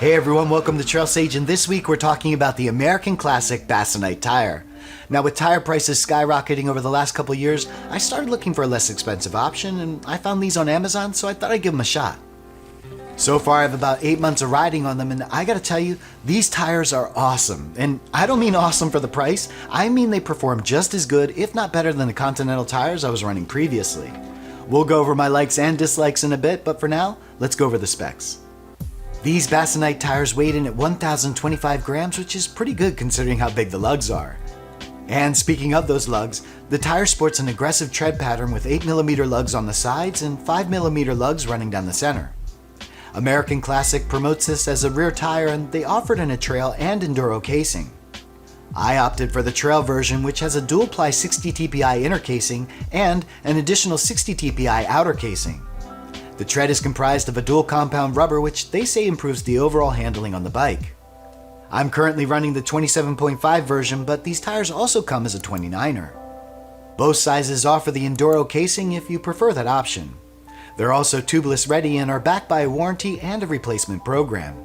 Hey everyone, welcome to Trail Sage, and this week we're talking about the American Classic Basanite tire. Now with tire prices skyrocketing over the last couple years, I started looking for a less expensive option and I found these on Amazon, so I thought I'd give them a shot. So far I have about 8 months of riding on them, and I gotta tell you, these tires are awesome. And I don't mean awesome for the price, I mean they perform just as good, if not better than the Continental tires I was running previously. We'll go over my likes and dislikes in a bit, but for now, let's go over the specs. These Basanite tires weighed in at 1,025 grams, which is pretty good considering how big the lugs are. And speaking of those lugs, the tire sports an aggressive tread pattern with 8mm lugs on the sides and 5mm lugs running down the center. American Classic promotes this as a rear tire, and they offer it in a trail and Enduro casing. I opted for the trail version, which has a dual-ply 60 TPI inner casing and an additional 60 TPI outer casing. The tread is comprised of a dual compound rubber, which they say improves the overall handling on the bike. I'm currently running the 27.5 version, but these tires also come as a 29er. Both sizes offer the Enduro casing if you prefer that option. They're also tubeless ready and are backed by a warranty and a replacement program.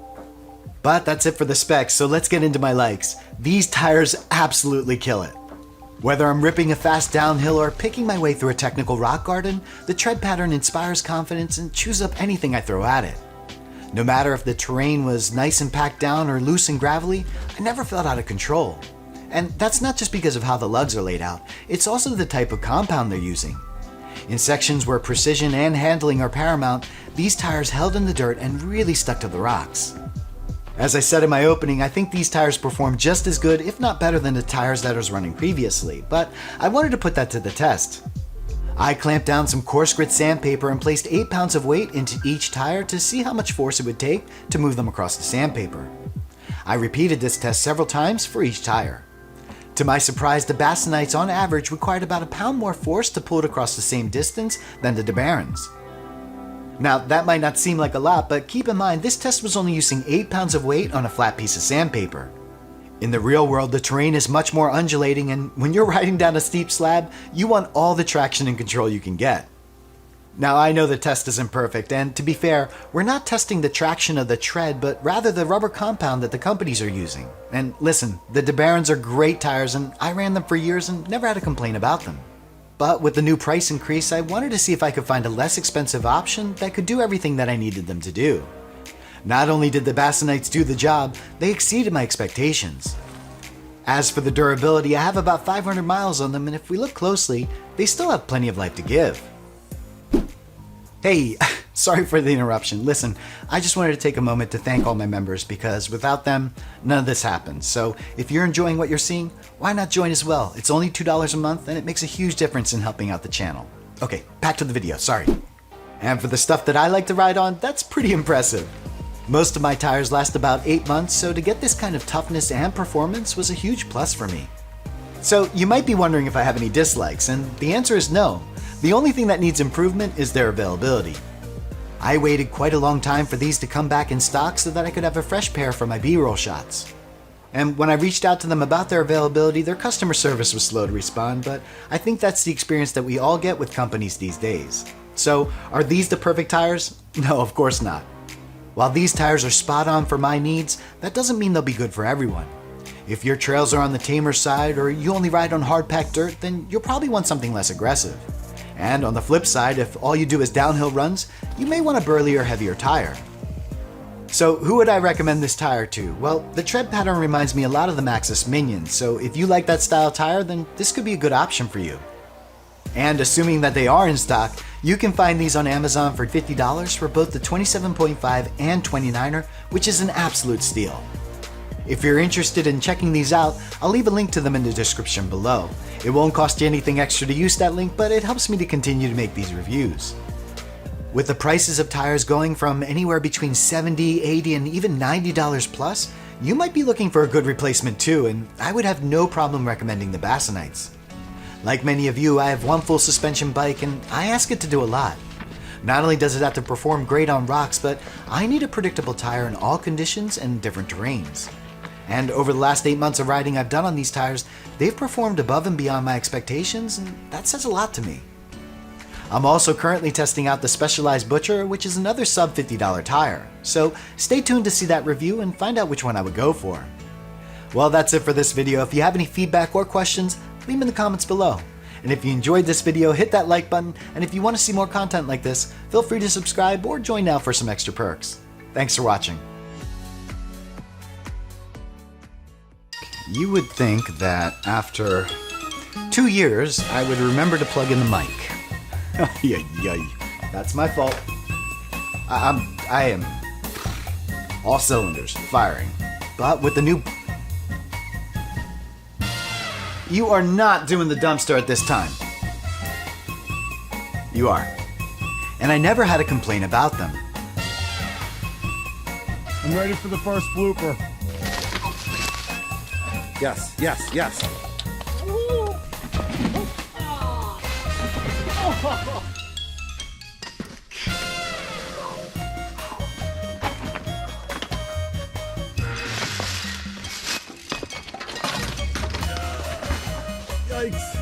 But that's it for the specs, so let's get into my likes. These tires absolutely kill it. Whether I'm ripping a fast downhill or picking my way through a technical rock garden, the tread pattern inspires confidence and chews up anything I throw at it. No matter if the terrain was nice and packed down or loose and gravelly, I never felt out of control. And that's not just because of how the lugs are laid out, it's also the type of compound they're using. In sections where precision and handling are paramount, these tires held in the dirt and really stuck to the rocks. As I said in my opening, I think these tires perform just as good, if not better, than the tires that I was running previously, but I wanted to put that to the test. I clamped down some coarse grit sandpaper and placed 8 pounds of weight into each tire to see how much force it would take to move them across the sandpaper. I repeated this test several times for each tire. To my surprise, the Basanites on average required about a pound more force to pull it across the same distance than the DeBarons. Now, that might not seem like a lot, but keep in mind this test was only using 8 pounds of weight on a flat piece of sandpaper. In the real world, the terrain is much more undulating, and when you're riding down a steep slab, you want all the traction and control you can get. Now, I know the test isn't perfect, and to be fair, we're not testing the traction of the tread, but rather the rubber compound that the companies are using. And listen, the DeBarons are great tires, and I ran them for years and never had a complaint about them. But with the new price increase, I wanted to see if I could find a less expensive option that could do everything that I needed them to do. Not only did the Basanites do the job, they exceeded my expectations. As for the durability, I have about 500 miles on them, and if we look closely, they still have plenty of life to give. Hey, sorry for the interruption. Listen, I just wanted to take a moment to thank all my members because without them, none of this happens. So if you're enjoying what you're seeing, why not join as well? It's only $2 a month and it makes a huge difference in helping out the channel. Okay, back to the video, sorry. And for the stuff that I like to ride on, that's pretty impressive. Most of my tires last about 8 months, so to get this kind of toughness and performance was a huge plus for me. So you might be wondering if I have any dislikes, and the answer is no. The only thing that needs improvement is their availability. I waited quite a long time for these to come back in stock so that I could have a fresh pair for my B-roll shots. And when I reached out to them about their availability, their customer service was slow to respond, but I think that's the experience that we all get with companies these days. So, are these the perfect tires? No, of course not. While these tires are spot on for my needs, that doesn't mean they'll be good for everyone. If your trails are on the tamer side or you only ride on hard-packed dirt, then you'll probably want something less aggressive. And on the flip side, if all you do is downhill runs, you may want a burlier, heavier tire. So who would I recommend this tire to? Well, the tread pattern reminds me a lot of the Maxxis Minions, so if you like that style tire, then this could be a good option for you. And assuming that they are in stock, you can find these on Amazon for $50 for both the 27.5 and 29er, which is an absolute steal. If you're interested in checking these out, I'll leave a link to them in the description below. It won't cost you anything extra to use that link, but it helps me to continue to make these reviews. With the prices of tires going from anywhere between $70, $80, and even $90 plus, you might be looking for a good replacement too, and I would have no problem recommending the Basanites. Like many of you, I have one full suspension bike and I ask it to do a lot. Not only does it have to perform great on rocks, but I need a predictable tire in all conditions and different terrains. And over the last 8 months of riding I've done on these tires, they've performed above and beyond my expectations, and that says a lot to me. I'm also currently testing out the Specialized Butcher, which is another sub $50 tire. So stay tuned to see that review and find out which one I would go for. Well, that's it for this video. If you have any feedback or questions, leave them in the comments below. And if you enjoyed this video, hit that like button, and if you want to see more content like this, feel free to subscribe or join now for some extra perks. Thanks for watching. You would think that after 2 years, I would remember to plug in the mic. That's my fault. I am all cylinders firing. But with the new... You are not doing the dumpster at this time. You are. And I never had a complaint about them. I'm ready for the first blooper. Yes, yes, yes. Yikes.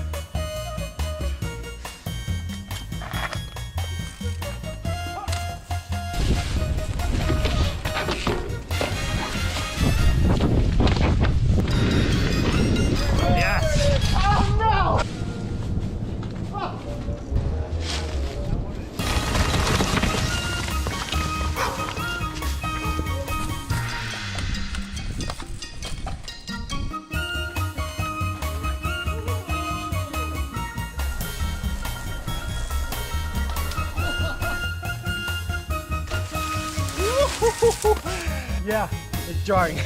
Yeah, it's jarring.